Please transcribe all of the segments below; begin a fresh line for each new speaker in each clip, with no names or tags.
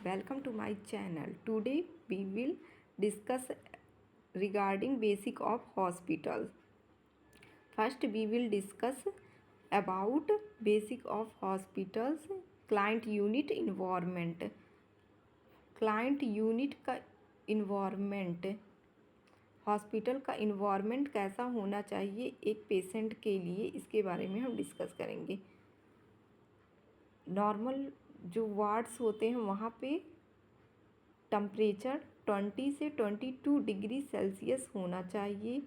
welcome to my channel. Today we will discuss regarding basic of hospitals. First we will discuss about basic of hospitals, client unit environment. Client unit का environment, hospital का environment कैसा होना चाहिए एक patient के लिए, इसके बारे में हम डिस्कस करेंगे। नॉर्मल जो वार्ड्स होते हैं वहाँ पे टेम्परेचर 20 से 22 डिग्री सेल्सियस होना चाहिए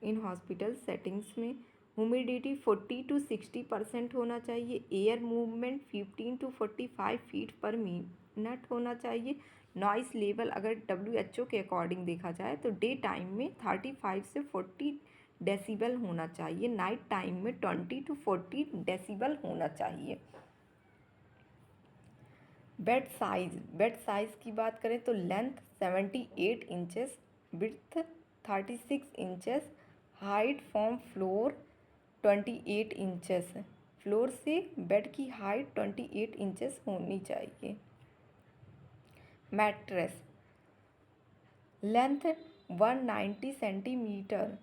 इन हॉस्पिटल सेटिंग्स में। ह्यूमिडिटी 40 to 60% होना चाहिए। एयर मूवमेंट 15 to 45 फीट पर मिनट होना चाहिए। नॉइस लेवल अगर WHO के अकॉर्डिंग देखा जाए तो डे टाइम में 35 से 40 डेसिबल होना चाहिए, नाइट टाइम में 20 to 40 डेसिबल होना चाहिए। बेड साइज़ की बात करें तो length 78 inches, width 36 inches, height from floor 28 inches. Floor से बेड की हाइट 28 इंचेस होनी चाहिए। Mattress length 190 centimetre,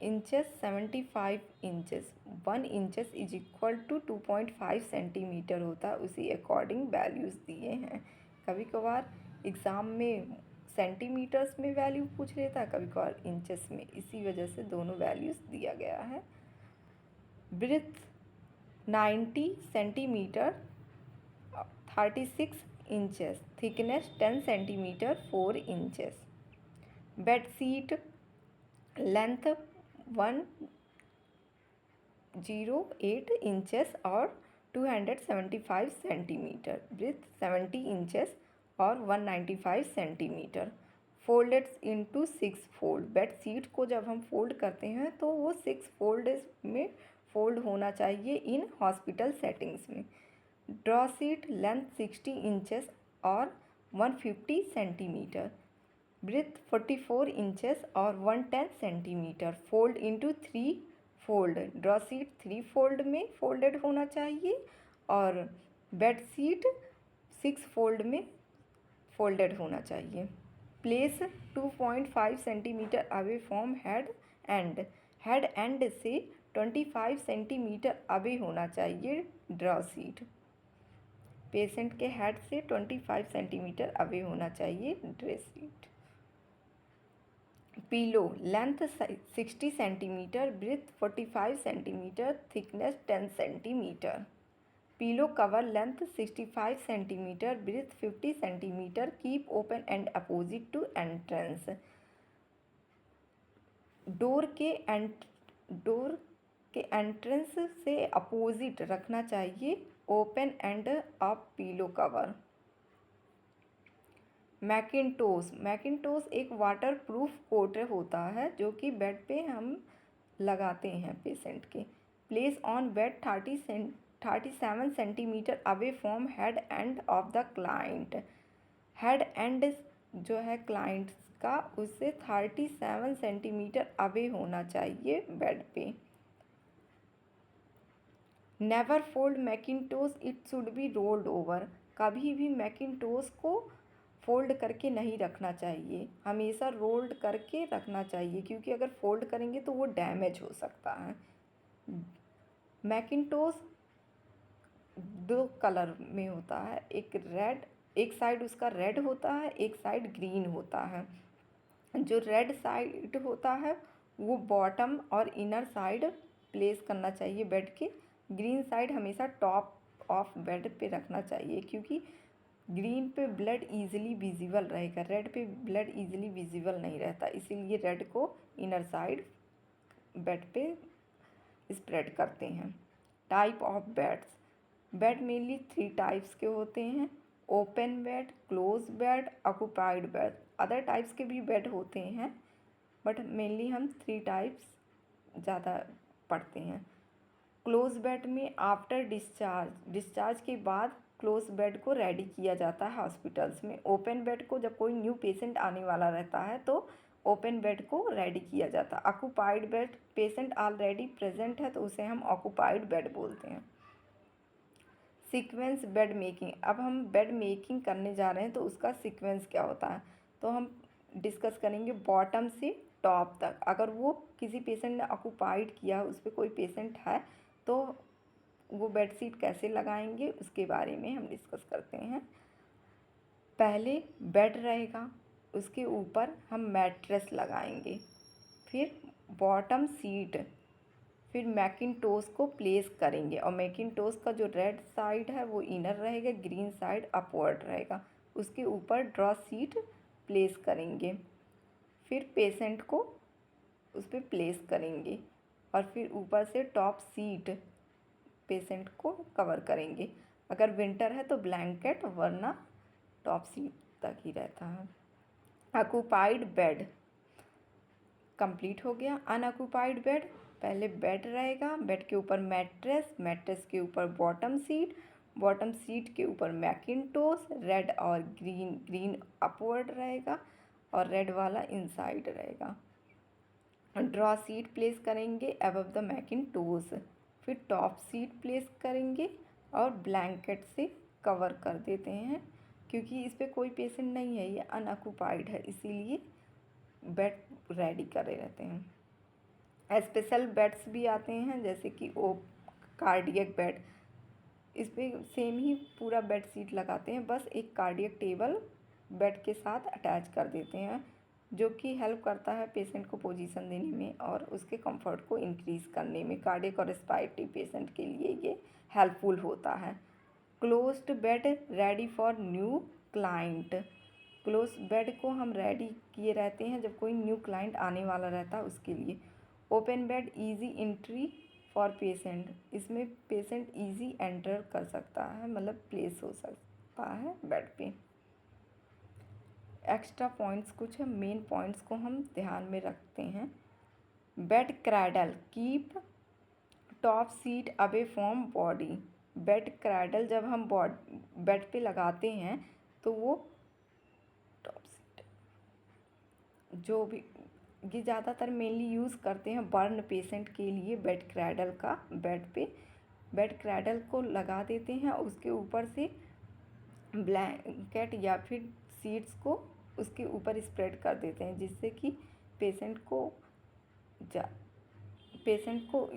inches 75 inches, 1 inches is equal to 2.5 centimetre होता है। उसी अकॉर्डिंग वैल्यूज़ दिए हैं। कभी कभार एग्ज़ाम में सेंटीमीटर्स में वैल्यू पूछ लेता है, कभी कभार इंचेस में, इसी वजह से दोनों वैल्यूज़ दिया गया है। Breadth 90 centimetre, 36 inches, thickness 10 centimetre, 4 inches. Bed sheet length 108 inches और 275 सेंटीमीटर, ब्रेथ 70 इंचेस और 195 centimetre. Folded into 6 fold, bed sheet को जब हम फोल्ड करते हैं तो वो 6 फोल्ड में फोल्ड होना चाहिए इन हॉस्पिटल सेटिंग्स में। ड्रॉ शीट लेंथ 60 इंचेस और 150 सेंटीमीटर, ब्रेथ 44 इंचेस और 110 centimetre. Fold into 3 fold, draw sheet 3 fold में फोल्डेड होना चाहिए और बेड शीट 6 फोल्ड में फोल्डेड होना चाहिए। Place 2.5 centimetre away from head and से 25 सेंटीमीटर अवे होना चाहिए ड्रॉ शीट। पेशेंट के हेड से 25 सेंटीमीटर अवे होना चाहिए draw sheet. Pillow length 60 centimetre, breadth 45 centimetre, thickness 10 centimetre. Pillow cover length 65 centimetre, breadth 50 centimetre, keep open end opposite to entrance. Door के entrance से opposite रखना चाहिए open end of pillow cover. Mackintosh एक water proof coat होता है जो कि bed पे हम लगाते हैं पेशेंट के। Place on bed 37 centimetre away from head end of the client. Head and जो है क्लाइंट का उससे 37 सेंटीमीटर अवे होना चाहिए बेड पे। Never fold Macintosh, it should be rolled over. कभी भी मैकिन्टोश को फोल्ड करके नहीं रखना चाहिए, हमेशा रोल्ड करके रखना चाहिए, क्योंकि अगर फोल्ड करेंगे तो वो डैमेज हो सकता है। मैकिन्टोश 2 कलर में होता है, एक साइड उसका रेड होता है, एक साइड ग्रीन होता है। जो रेड साइड होता है वो बॉटम और इनर साइड प्लेस करना चाहिए बेड के। ग्रीन साइड हमेशा टॉप ऑफ बेड पे रखना चाहिए, क्योंकि ग्रीन पे ब्लड इजीली विजिबल रहेगा, रेड पे ब्लड इजीली विजिबल नहीं रहता, इसीलिए रेड को इनर साइड बेड पे स्प्रेड करते हैं। Type of beds, bed mainly 3 types के होते हैं, open bed, close bed, occupied bed. Other types के भी बेड होते हैं बट मेनली हम 3 टाइप्स ज़्यादा पढ़ते हैं। क्लोज बेड में आफ्टर डिस्चार्ज के बाद क्लोज बेड को रेडी किया जाता है हॉस्पिटल्स में। ओपन बेड को जब कोई न्यू पेशेंट आने वाला रहता है तो ओपन बेड को रेडी किया जाता है। Occupied bed, patient already present है तो उसे हम ऑक्यूपाइड बेड बोलते हैं। Sequence bed making. अब हम बेड मेकिंग करने जा रहे हैं तो उसका सीक्वेंस क्या होता है, तो हम डिस्कस करेंगे बॉटम से टॉप तक। अगर वो किसी पेशेंट ने ऑक्यूपाइड किया, उस पर कोई पेशेंट है, तो वो बेड शीट कैसे लगाएंगे उसके बारे में हम डिस्कस करते हैं। पहले बेड रहेगा, उसके ऊपर हम मैट्रेस लगाएंगे, फिर बॉटम सीट, फिर मैकिनटोश को प्लेस करेंगे। और मैकिनटोश का जो रेड साइड है वो इनर रहेगा, ग्रीन साइड अपवर्ड रहेगा। उसके ऊपर ड्रॉ सीट प्लेस करेंगे, फिर पेशेंट को उस पर प्लेस करेंगे और फिर ऊपर से टॉप सीट पेशेंट को कवर करेंगे। अगर विंटर है तो ब्लैंकेट, वरना टॉप सीट तक ही रहता है। ऑक्यूपाइड बेड कंप्लीट हो गया। अनऑक्यूपाइड बेड, पहले बेड रहेगा, बेड के ऊपर मैट्रेस, मैट्रेस के ऊपर बॉटम सीट, बॉटम सीट के ऊपर मैकिनटोश, रेड और ग्रीन, ग्रीन अपवर्ड रहेगा और रेड वाला इनसाइड रहेगा। ड्रॉ सीट प्लेस करेंगे अबव द मैकिनटोश, फिर टॉप सीट प्लेस करेंगे और ब्लैंकेट से कवर कर देते हैं, क्योंकि इस पर कोई पेशेंट नहीं है, ये अनऑक्यूपाइड है, इसीलिए बेड रेडी करे रहते हैं। स्पेशल बेड्स भी आते हैं, जैसे कि ओ कार्डियक बेड। इस पर सेम ही पूरा बेड शीट लगाते हैं, बस एक कार्डियक टेबल बेड के साथ अटैच कर देते हैं, जो कि हेल्प करता है पेशेंट को पोजीशन देने में और उसके कंफर्ट को इंक्रीज़ करने में। कार्डियक और रेस्पिरेटरी पेशेंट के लिए ये हेल्पफुल होता है। Closed bed ready for new client. Close bed को हम रेडी किए रहते हैं जब कोई न्यू क्लाइंट आने वाला रहता है उसके लिए। Open bed easy entry for patient, इसमें पेशेंट इजी एंटर कर सकता है, मतलब प्लेस हो सकता है बेड पे। एक्स्ट्रा पॉइंट्स, कुछ मेन पॉइंट्स को हम ध्यान में रखते हैं। Bed cradle, keep top seat away from body. Bed cradle जब हम बेड पे लगाते हैं तो वो टॉप सीट, जो भी ये ज़्यादातर मेनली यूज़ करते हैं बर्न पेशेंट के लिए, बेड क्रैडल का बेड पे बेड क्रैडल को लगा देते हैं, उसके ऊपर से ब्लैंकेट या फिर सीट्स को उसके ऊपर स्प्रेड कर देते हैं, जिससे कि पेशेंट को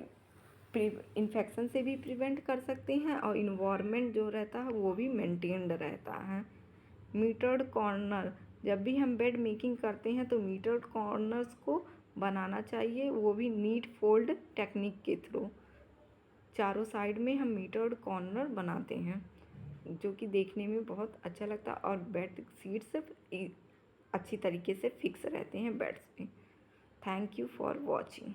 इन्फेक्शन से भी प्रिवेंट कर सकते हैं और इन्वायरमेंट जो रहता है वो भी मेंटेन्ड रहता है। मीटर्ड कॉर्नर, जब भी हम बेड मेकिंग करते हैं तो मीटर्ड कॉर्नर्स को बनाना चाहिए, वो भी नीट फोल्ड टेक्निक के थ्रू। चारों साइड में हम मीटर्ड कॉर्नर बनाते हैं, जो कि देखने में बहुत अच्छा लगता है और बेड सीट्स अच्छी तरीके से फिक्स रहते हैं बेड्स पे। Thank you for watching.